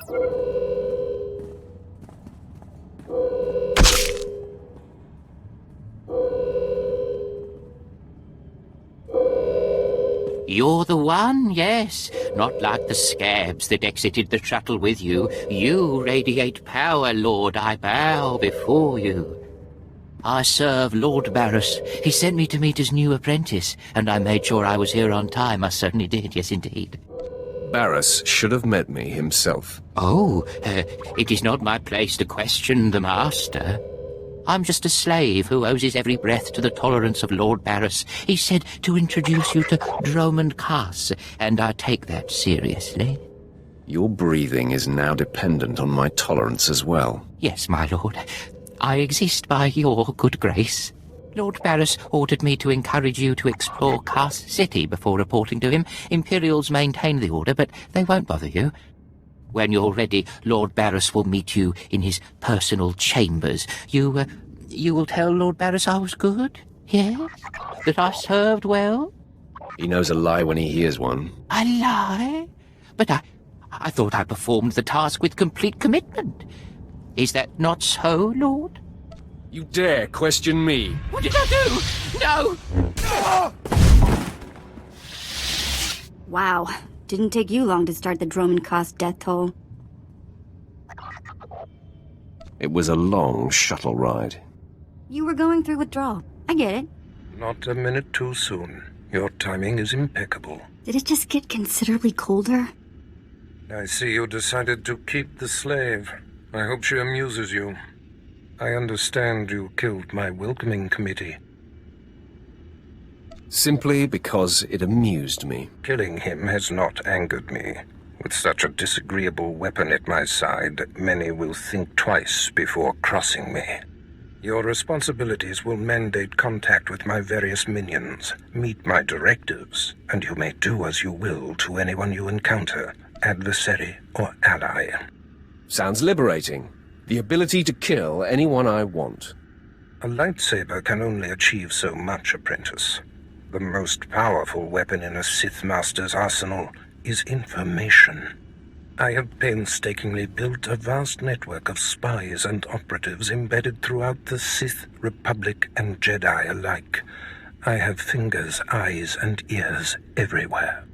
You're the one, yes. Not like the scabs that exited the shuttle with you. You radiate power, Lord. I bow before you. I serve Lord Barris. He sent me to meet his new apprentice, and I made sure I was here on time. I certainly did, yes indeed. Barris should have met me himself. Oh, it is not my place to question the master. I'm just a slave who owes his every breath to the tolerance of Lord Barris. He said to introduce you to Dromund Kaas, and I take that seriously. Your breathing is now dependent on my tolerance as well. Yes, my lord. I exist by your good grace. Lord Barris ordered me to encourage you to explore Kaas City before reporting to him. Imperials maintain the order, but they won't bother you. When you're ready, Lord Barris will meet you in his personal chambers. You will tell Lord Barris I was good? Yes? That I served well? He knows a lie when he hears one. A lie? But I thought I performed the task with complete commitment. Is that not so, Lord? You dare question me? What did I do? No! Wow. Didn't take you long to start the Dromund Kaas death toll. It was a long shuttle ride. You were going through withdrawal. I get it. Not a minute too soon. Your timing is impeccable. Did it just get considerably colder? I see you decided to keep the slave. I hope she amuses you. I understand you killed my welcoming committee. Simply because it amused me. Killing him has not angered me. With such a disagreeable weapon at my side, many will think twice before crossing me. Your responsibilities will mandate contact with my various minions, meet my directives, and you may do as you will to anyone you encounter, adversary or ally. Sounds liberating. The ability to kill anyone I want. A lightsaber can only achieve so much, apprentice. The most powerful weapon in a Sith Master's arsenal is information. I have painstakingly built a vast network of spies and operatives embedded throughout the Sith, Republic, and Jedi alike. I have fingers, eyes, and ears everywhere.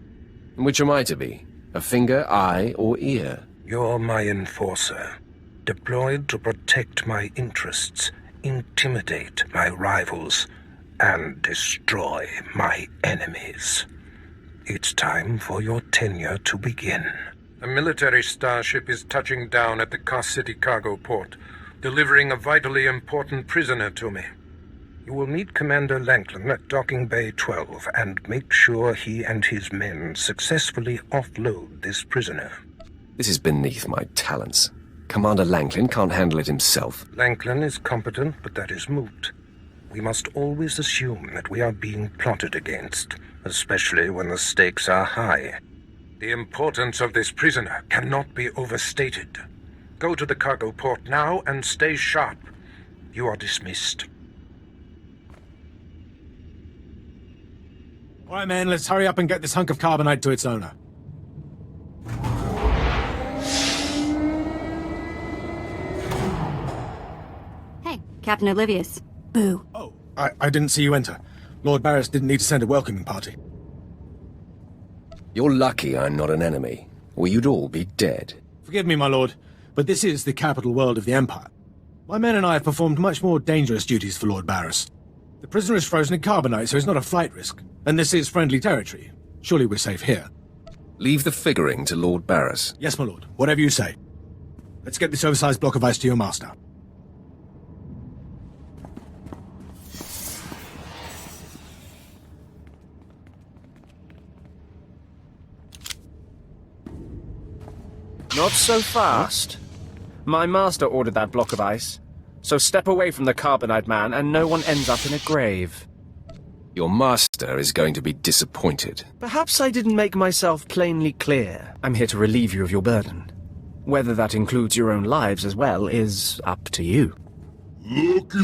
Which am I to be? A finger, eye, or ear? You're my enforcer, deployed to protect my interests, intimidate my rivals, and destroy my enemies. It's time for your tenure to begin. A military starship is touching down at the Kaas City cargo port, delivering a vitally important prisoner to me. You will meet Commander Lanklin at Docking Bay 12 and make sure he and his men successfully offload this prisoner. This is beneath my talents. Commander Lanklin can't handle it himself. Lanklin is competent, but that is moot. We must always assume that we are being plotted against, especially when the stakes are high. The importance of this prisoner cannot be overstated. Go to the cargo port now and stay sharp. You are dismissed. All right, man, let's hurry up and get this hunk of carbonite to its owner. Hey, Captain Oblivious. Boo. Oh, I didn't see you enter. Lord Barris didn't need to send a welcoming party. You're lucky I'm not an enemy, or you'd all be dead. Forgive me, my lord, but this is the capital world of the Empire. My men and I have performed much more dangerous duties for Lord Barris. The prisoner is frozen in carbonite, so it's not a flight risk. And this is friendly territory. Surely we're safe here. Leave the figuring to Lord Barris. Yes, my lord. Whatever you say. Let's get this oversized block of ice to your master. Not so fast. My master ordered that block of ice. So step away from the carbonite man and no one ends up in a grave. Your master is going to be disappointed. Perhaps I didn't make myself plainly clear. I'm here to relieve you of your burden. Whether that includes your own lives as well is up to you. Looky.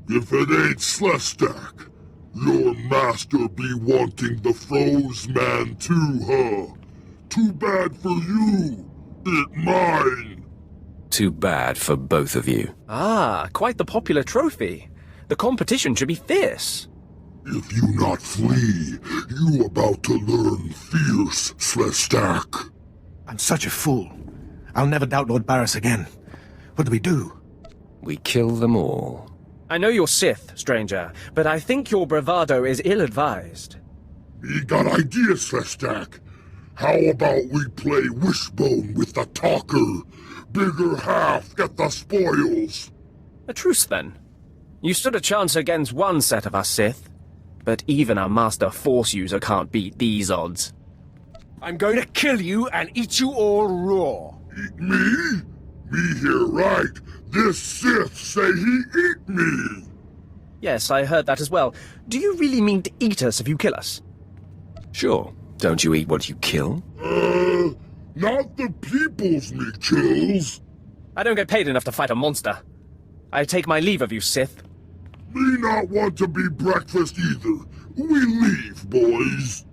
If it ain't Slestak, your master be wanting the froze man too, huh? Too bad for you. It mine. Too bad for both of you. Ah, quite the popular trophy. The competition should be fierce. If you not flee, you about to learn fierce, Slestak. I'm such a fool. I'll never doubt Lord Barris again. What do we do? We kill them all. I know you're Sith, stranger, but I think your bravado is ill-advised. He got ideas, Slestak. How about we play wishbone with the talker? Bigger half get the spoils. A truce, then. You stood a chance against one set of us Sith, but even a master Force user can't beat these odds. I'm going to kill you and eat you all raw. Eat me? Me here right. This Sith say he eat me. Yes, I heard that as well. Do you really mean to eat us if you kill us? Sure. Don't you eat what you kill? Not the people's me kills. I don't get paid enough to fight a monster. I take my leave of you, Sith. Me not want to be breakfast either. We leave, boys.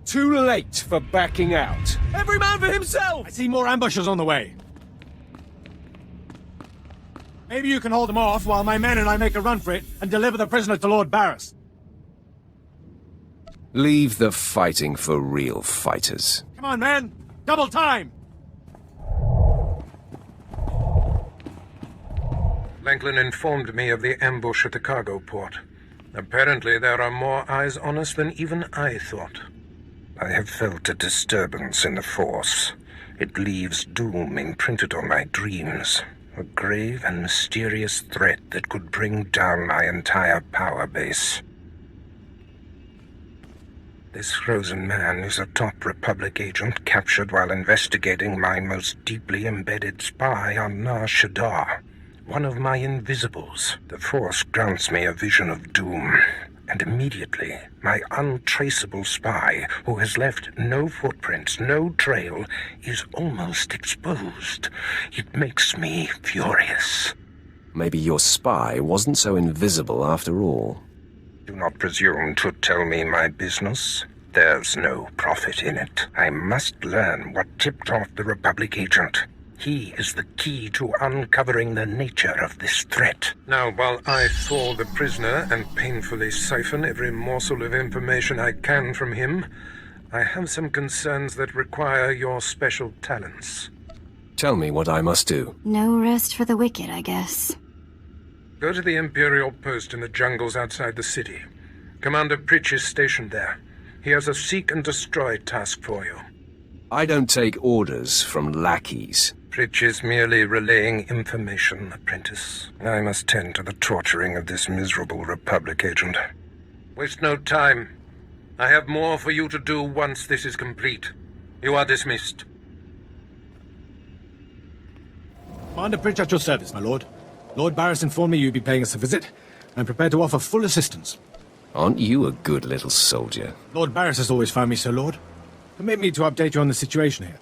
Too late for backing out. Every man for himself! I see more ambushers on the way. Maybe you can hold them off while my men and I make a run for it and deliver the prisoner to Lord Barris. Leave the fighting for real fighters. Come on, men! Double time! Langlin informed me of the ambush at the cargo port. Apparently there are more eyes on us than even I thought. I have felt a disturbance in the Force. It leaves doom imprinted on my dreams. A grave and mysterious threat that could bring down my entire power base. This frozen man is a top Republic agent captured while investigating my most deeply embedded spy on Nar Shaddaa. One of my invisibles. The Force grants me a vision of doom. And immediately, my untraceable spy, who has left no footprints, no trail, is almost exposed. It makes me furious. Maybe your spy wasn't so invisible after all. Do not presume to tell me my business. There's no profit in it. I must learn what tipped off the Republic agent. He is the key to uncovering the nature of this threat. Now, while I thaw the prisoner and painfully siphon every morsel of information I can from him, I have some concerns that require your special talents. Tell me what I must do. No rest for the wicked, I guess. Go to the Imperial post in the jungles outside the city. Commander Pritch is stationed there. He has a seek and destroy task for you. I don't take orders from lackeys. Pritch is merely relaying information, apprentice. I must tend to the torturing of this miserable Republic agent. Waste no time. I have more for you to do once this is complete. You are dismissed. Commander Pritch at your service, my lord. Lord Barris informed me you'd be paying us a visit. I'm prepared to offer full assistance. Aren't you a good little soldier? Lord Barris has always found me so, Lord. Permit me to update you on the situation here.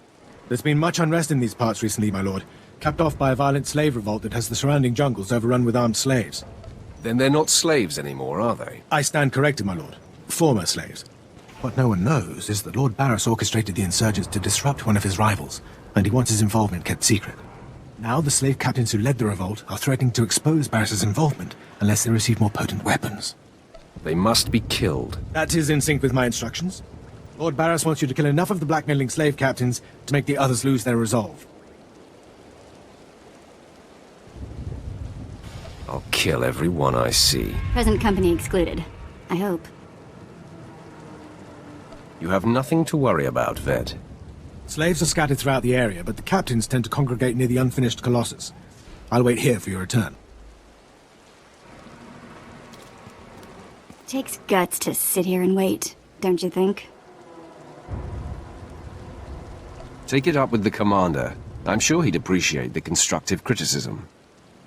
There's been much unrest in these parts recently, my lord, capped off by a violent slave revolt that has the surrounding jungles overrun with armed slaves. Then they're not slaves anymore, are they? I stand corrected, my lord. Former slaves. What no one knows is that Lord Barris orchestrated the insurgents to disrupt one of his rivals, and he wants his involvement kept secret. Now the slave captains who led the revolt are threatening to expose Barris's involvement unless they receive more potent weapons. They must be killed. That is in sync with my instructions. Lord Barris wants you to kill enough of the blackmailing slave captains to make the others lose their resolve. I'll kill every one I see. Present company excluded. I hope. You have nothing to worry about, Ved. Slaves are scattered throughout the area, but the captains tend to congregate near the unfinished Colossus. I'll wait here for your return. Takes guts to sit here and wait, don't you think? Take it up with the commander. I'm sure he'd appreciate the constructive criticism.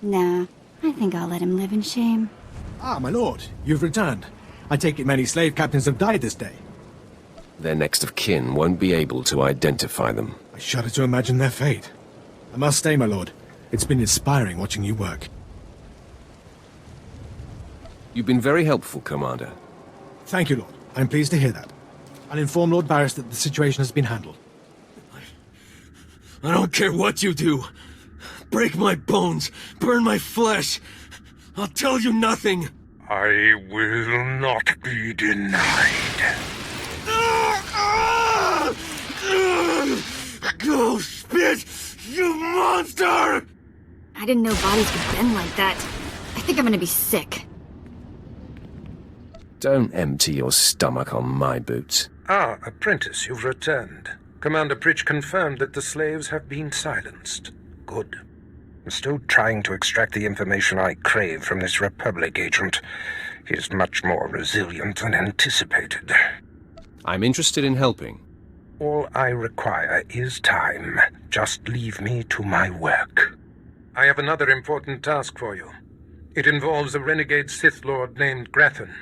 Nah, I think I'll let him live in shame. Ah, my lord, you've returned. I take it many slave captains have died this day. Their next of kin won't be able to identify them. I shudder to imagine their fate. I must stay, my lord. It's been inspiring watching you work. You've been very helpful, Commander. Thank you, Lord. I'm pleased to hear that. I'll inform Lord Barris that the situation has been handled. I don't care what you do. Break my bones, burn my flesh. I'll tell you nothing. I will not be denied. Go spit, you monster! I didn't know bodies could bend like that. I think I'm gonna be sick. Don't empty your stomach on my boots. Ah, apprentice, you've returned. Commander Pritch confirmed that the slaves have been silenced. Good. I'm still trying to extract the information I crave from this Republic agent. He is much more resilient than anticipated. I'm interested in helping. All I require is time. Just leave me to my work. I have another important task for you. It involves a renegade Sith Lord named Grathan,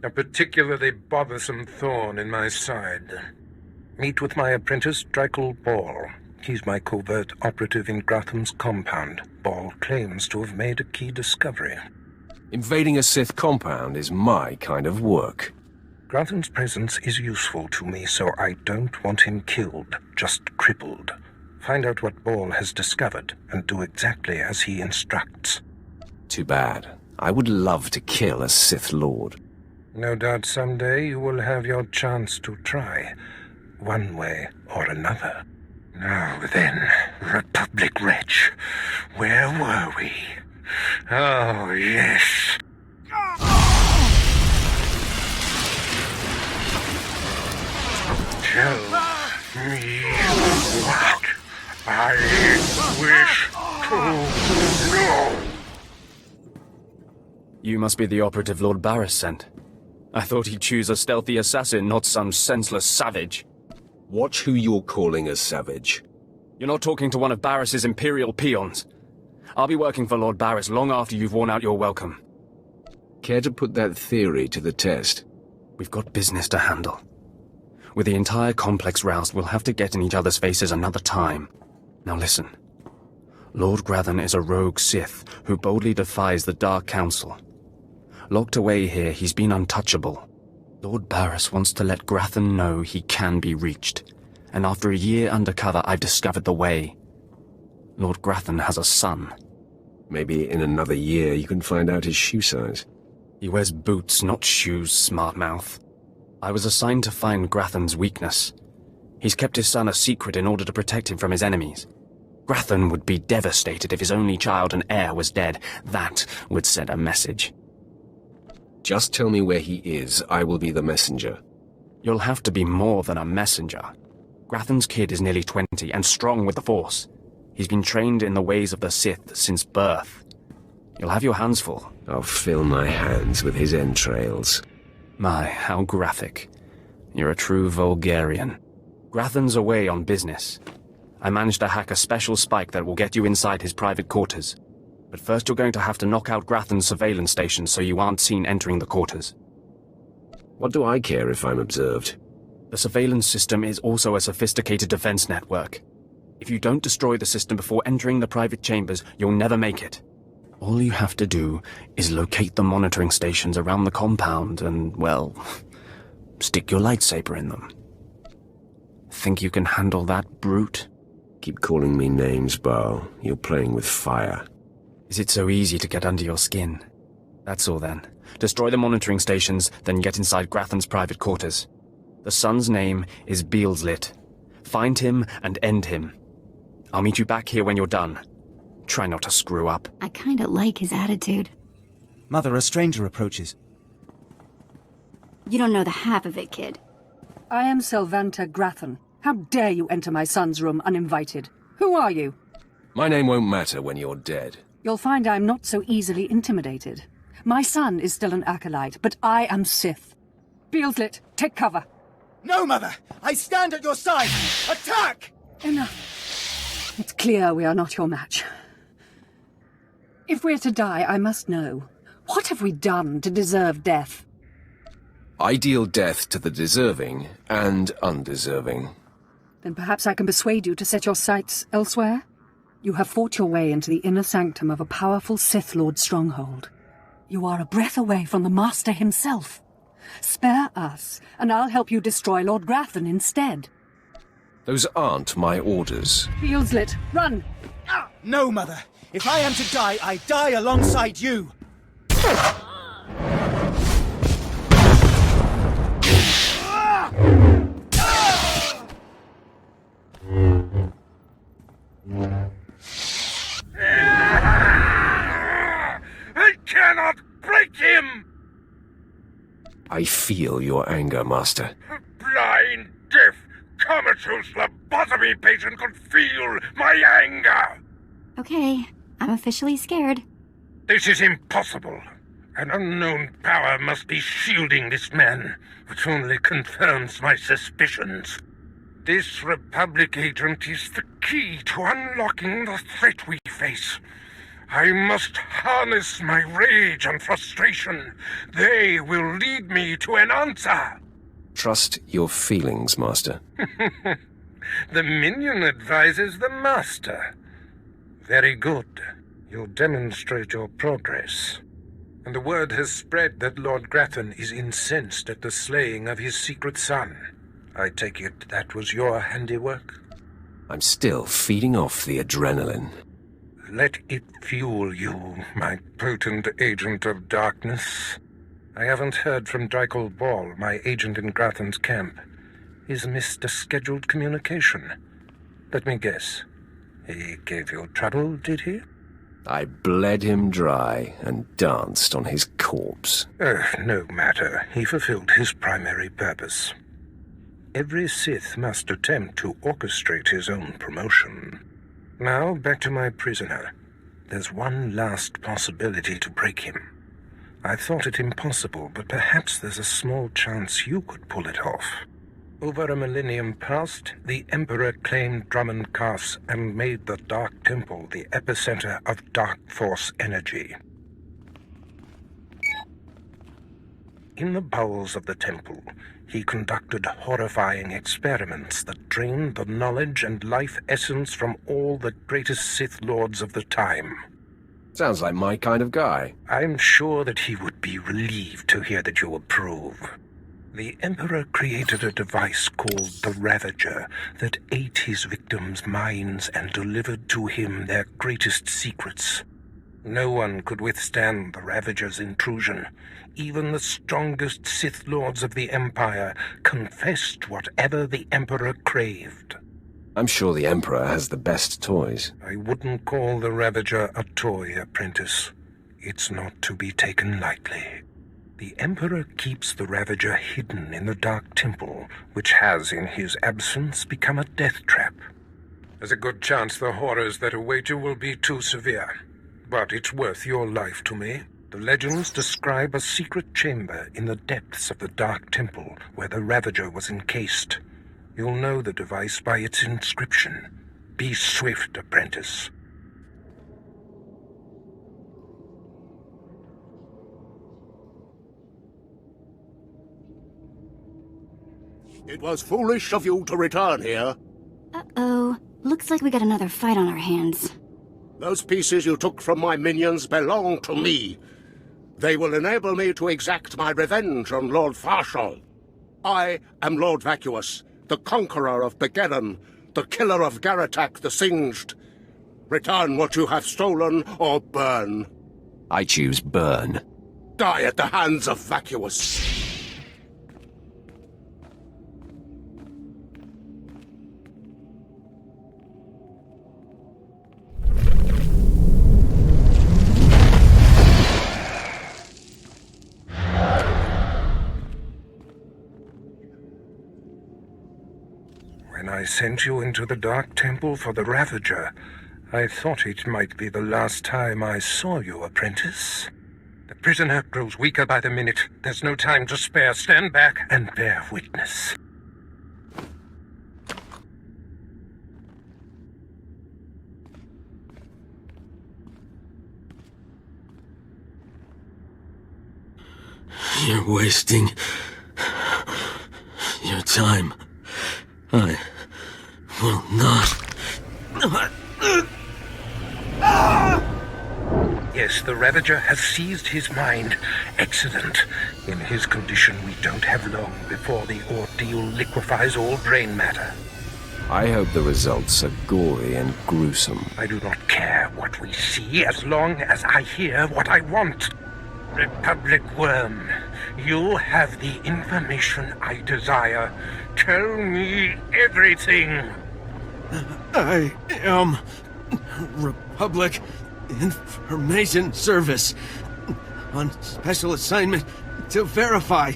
a particularly bothersome thorn in my side. Meet with my apprentice, Drykel Ball. He's my covert operative in Gratham's compound. Ball claims to have made a key discovery. Invading a Sith compound is my kind of work. Gratham's presence is useful to me, so I don't want him killed, just crippled. Find out what Ball has discovered, and do exactly as he instructs. Too bad. I would love to kill a Sith Lord. No doubt someday you will have your chance to try, one way or another. Now then, Republic wretch, where were we? Oh, yes. Tell me what I wish to know. You must be the operative Lord Barris sent. I thought he'd choose a stealthy assassin, not some senseless savage. Watch who you're calling a savage. You're not talking to one of Barris's Imperial peons. I'll be working for Lord Barris long after you've worn out your welcome. Care to put that theory to the test? We've got business to handle. With the entire complex roused, we'll have to get in each other's faces another time. Now listen. Lord Grathan is a rogue Sith who boldly defies the Dark Council. Locked away here, he's been untouchable. Lord Barris wants to let Grathan know he can be reached. And after a year undercover, I've discovered the way. Lord Grathan has a son. Maybe in another year you can find out his shoe size. He wears boots, not shoes, smart mouth. I was assigned to find Grathan's weakness. He's kept his son a secret in order to protect him from his enemies. Grathan would be devastated if his only child and heir was dead. That would send a message. Just tell me where he is. I will be the messenger. You'll have to be more than a messenger. Grathan's kid is nearly 20 and strong with the Force. He's been trained in the ways of the Sith since birth. You'll have your hands full. I'll fill my hands with his entrails. My, how graphic. You're a true Vulgarian. Grathan's away on business. I managed to hack a special spike that will get you inside his private quarters. But first you're going to have to knock out Grathan's surveillance station so you aren't seen entering the quarters. What do I care if I'm observed? The surveillance system is also a sophisticated defense network. If you don't destroy the system before entering the private chambers, you'll never make it. All you have to do is locate the monitoring stations around the compound and, well, stick your lightsaber in them. Think you can handle that, brute? Keep calling me names, Baal. You're playing with fire. Is it so easy to get under your skin? That's all then. Destroy the monitoring stations, then get inside Grathan's private quarters. The son's name is Beelslit. Find him and end him. I'll meet you back here when you're done. Try not to screw up. I kinda like his attitude. Mother, a stranger approaches. You don't know the half of it, kid. I am Selvanta Grathan. How dare you enter my son's room uninvited? Who are you? My name won't matter when you're dead. You'll find I'm not so easily intimidated. My son is still an acolyte, but I am Sith. Beelslit, take cover. No, Mother! I stand at your side! Attack! Enough. It's clear we are not your match. If we're to die, I must know. What have we done to deserve death? I deal death to the deserving and undeserving. Then perhaps I can persuade you to set your sights elsewhere? You have fought your way into the inner sanctum of a powerful Sith Lord stronghold. You are a breath away from the Master himself. Spare us, and I'll help you destroy Lord Grathan instead. Those aren't my orders. Fields lit. Run! No, Mother. If I am to die, I die alongside you. I cannot break him! I feel your anger, Master. Blind, deaf, comatose lobotomy patient could feel my anger! Okay, I'm officially scared. This is impossible. An unknown power must be shielding this man, which only confirms my suspicions. This Republic agent is the key to unlocking the threat we face. I must harness my rage and frustration. They will lead me to an answer. Trust your feelings, Master. The minion advises the master. Very good. You'll demonstrate your progress. And the word has spread that Lord Grathan is incensed at the slaying of his secret son. I take it that was your handiwork? I'm still feeding off the adrenaline. Let it fuel you, my potent agent of darkness. I haven't heard from Dreikel Ball, my agent in Grathan's camp. He's missed a scheduled communication. Let me guess. He gave you trouble, did he? I bled him dry and danced on his corpse. No matter. He fulfilled his primary purpose. Every Sith must attempt to orchestrate his own promotion. Now, back to my prisoner. There's one last possibility to break him. I thought it impossible, but perhaps there's a small chance you could pull it off. Over a millennium past, the Emperor claimed Dromund Kaas and made the Dark Temple the epicenter of Dark Force energy. In the bowels of the temple, he conducted horrifying experiments that drained the knowledge and life essence from all the greatest Sith Lords of the time. Sounds like my kind of guy. I'm sure that he would be relieved to hear that you approve. The Emperor created a device called the Ravager that ate his victims' minds and delivered to him their greatest secrets. No one could withstand the Ravager's intrusion. Even the strongest Sith Lords of the Empire confessed whatever the Emperor craved. I'm sure the Emperor has the best toys. I wouldn't call the Ravager a toy, apprentice. It's not to be taken lightly. The Emperor keeps the Ravager hidden in the Dark Temple, which has, in his absence, become a death trap. There's a good chance the horrors that await you will be too severe. But it's worth your life to me. The legends describe a secret chamber in the depths of the Dark Temple where the Ravager was encased. You'll know the device by its inscription. Be swift, apprentice. It was foolish of you to return here. Uh-oh. Looks like we got another fight on our hands. Those pieces you took from my minions belong to me. They will enable me to exact my revenge on Lord Farshal. I am Lord Vacuous, the conqueror of Begeddon, the killer of Garatak the Singed. Return what you have stolen, or burn. I choose burn. Die at the hands of Vacuous. When I sent you into the Dark Temple for the Ravager, I thought it might be the last time I saw you, apprentice. The prisoner grows weaker by the minute. There's no time to spare. Stand back and bear witness. You're wasting your time. I will not. Yes, the Ravager has seized his mind. Excellent. In his condition, we don't have long before the ordeal liquefies all brain matter. I hope the results are gory and gruesome. I do not care what we see as long as I hear what I want. Republic Worm, you have the information I desire. Tell me everything. I am Republic Information Service on special assignment to verify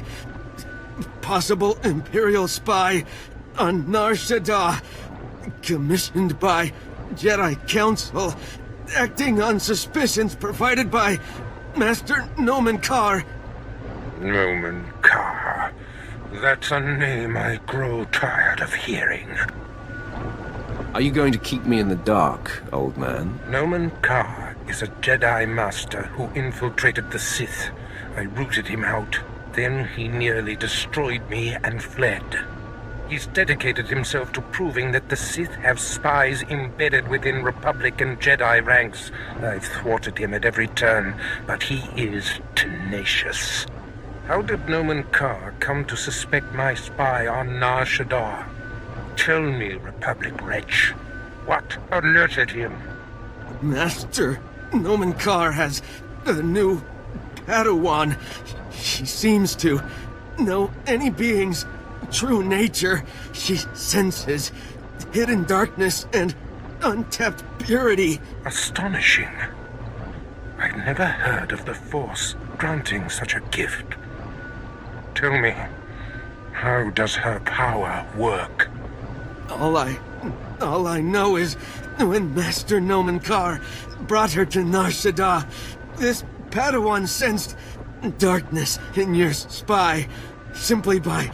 possible Imperial spy on Nar Shaddaa, commissioned by Jedi Council, acting on suspicions provided by Master Nomen Karr. Nomen Karr. That's a name I grow tired of hearing. Are you going to keep me in the dark, old man? Nomen Karr is a Jedi Master who infiltrated the Sith. I rooted him out. Then he nearly destroyed me and fled. He's dedicated himself to proving that the Sith have spies embedded within Republic and Jedi ranks. I've thwarted him at every turn, but he is tenacious. How did Nomen Karr come to suspect my spy on Nar Shaddaa? Tell me, Republic wretch, what alerted him? Master Nomen Karr has a new Padawan. She seems to know any being's true nature. She senses hidden darkness and untapped purity. Astonishing. I've never heard of the Force granting such a gift. Tell me, how does her power work? All I know is when Master Nomen Karr brought her to Nar Shaddaa, this Padawan sensed darkness in your spy simply by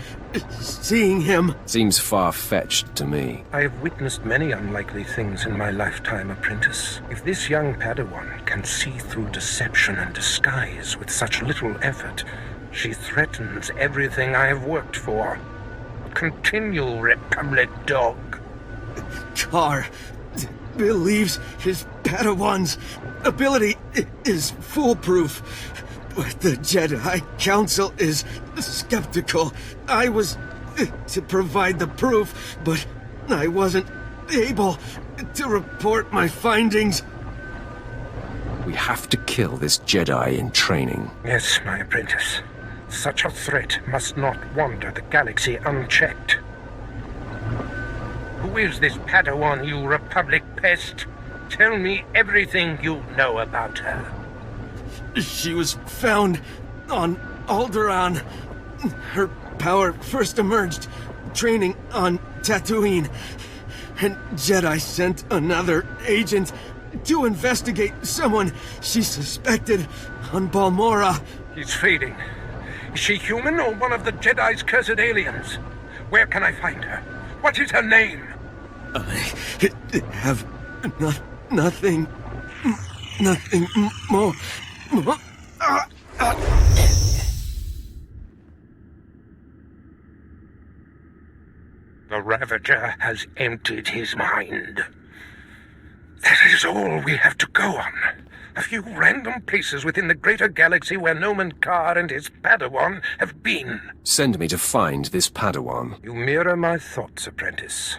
seeing him. Seems far-fetched to me. I have witnessed many unlikely things in my lifetime, apprentice. If this young Padawan can see through deception and disguise with such little effort, she threatens everything I have worked for. Continue, Republic dog. Karr believes his Padawan's ability is foolproof, but the Jedi Council is skeptical. I was to provide the proof, but I wasn't able to report my findings. We have to kill this Jedi in training. Yes, my apprentice. Such a threat must not wander the galaxy unchecked. Who is this Padawan, you Republic pest? Tell me everything you know about her. She was found on Alderaan. Her power first emerged training on Tatooine, and Jedi sent another agent to investigate someone she suspected on Balmorra. He's fading. Is she human or one of the Jedi's cursed aliens? Where can I find her? What is her name? I have nothing more. The Ravager has emptied his mind. That is all we have to go on. A few random places within the greater galaxy where Nomen Karr and his Padawan have been. Send me to find this Padawan. You mirror my thoughts, apprentice.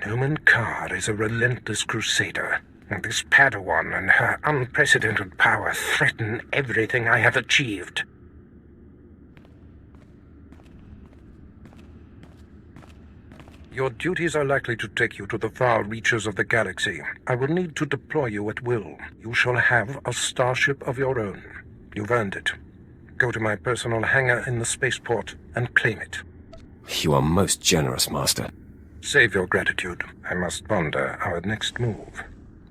Nomen Karr is a relentless crusader, and this Padawan and her unprecedented power threaten everything I have achieved. Your duties are likely to take you to the far reaches of the galaxy. I will need to deploy you at will. You shall have a starship of your own. You've earned it. Go to my personal hangar in the spaceport and claim it. You are most generous, Master. Save your gratitude. I must ponder our next move.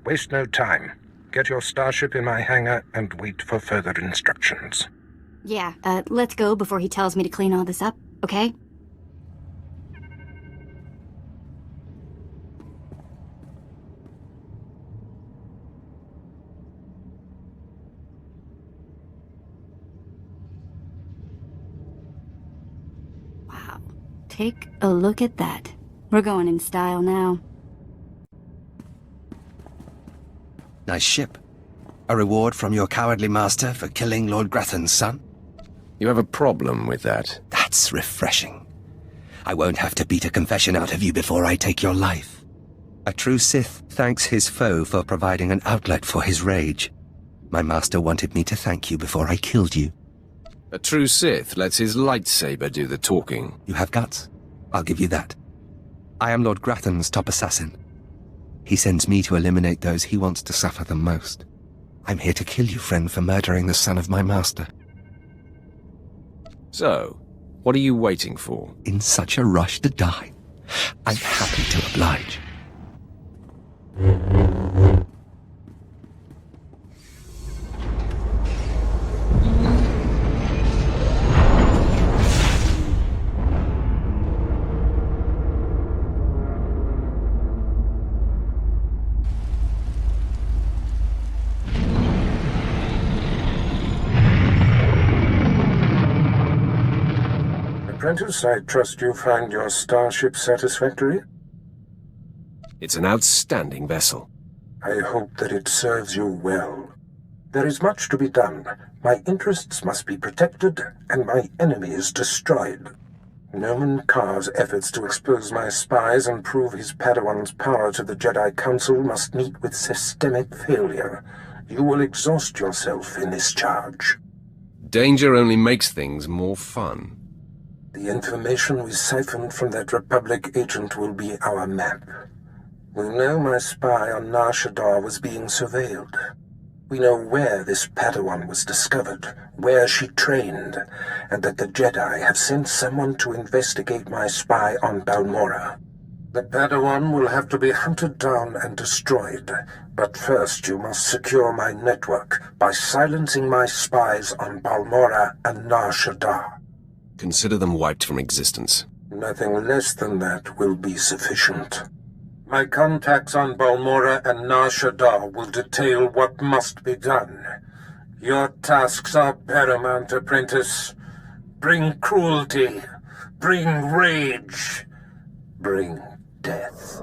Waste no time. Get your starship in my hangar and wait for further instructions. Yeah, let's go before he tells me to clean all this up, okay? Wow. Take a look at that. We're going in style now. Nice ship. A reward from your cowardly master for killing Lord Grathan's son? You have a problem with that? That's refreshing. I won't have to beat a confession out of you before I take your life. A true Sith thanks his foe for providing an outlet for his rage. My master wanted me to thank you before I killed you. A true Sith lets his lightsaber do the talking. You have guts. I'll give you that. I am Lord Grathan's top assassin. He sends me to eliminate those he wants to suffer the most. I'm here to kill you, friend, for murdering the son of my master. So, what are you waiting for? In such a rush to die, I'm happy to oblige. Apprentice, I trust you find your starship satisfactory? It's an outstanding vessel. I hope that it serves you well. There is much to be done. My interests must be protected, and my enemies destroyed. Dromund Kaas' efforts to expose my spies and prove his Padawan's power to the Jedi Council must meet with systemic failure. You will exhaust yourself in this charge. Danger only makes things more fun. The information we siphoned from that Republic agent will be our map. We know my spy on Nar Shaddaa was being surveilled. We know where this Padawan was discovered, where she trained, and that the Jedi have sent someone to investigate my spy on Balmorra. The Padawan will have to be hunted down and destroyed, but first you must secure my network by silencing my spies on Balmorra and Nar Shaddaa. Consider them wiped from existence. Nothing less than that will be sufficient. My contacts on Balmorra and Nar Shaddaa will detail what must be done. Your tasks are paramount, apprentice. Bring cruelty. Bring rage. Bring death.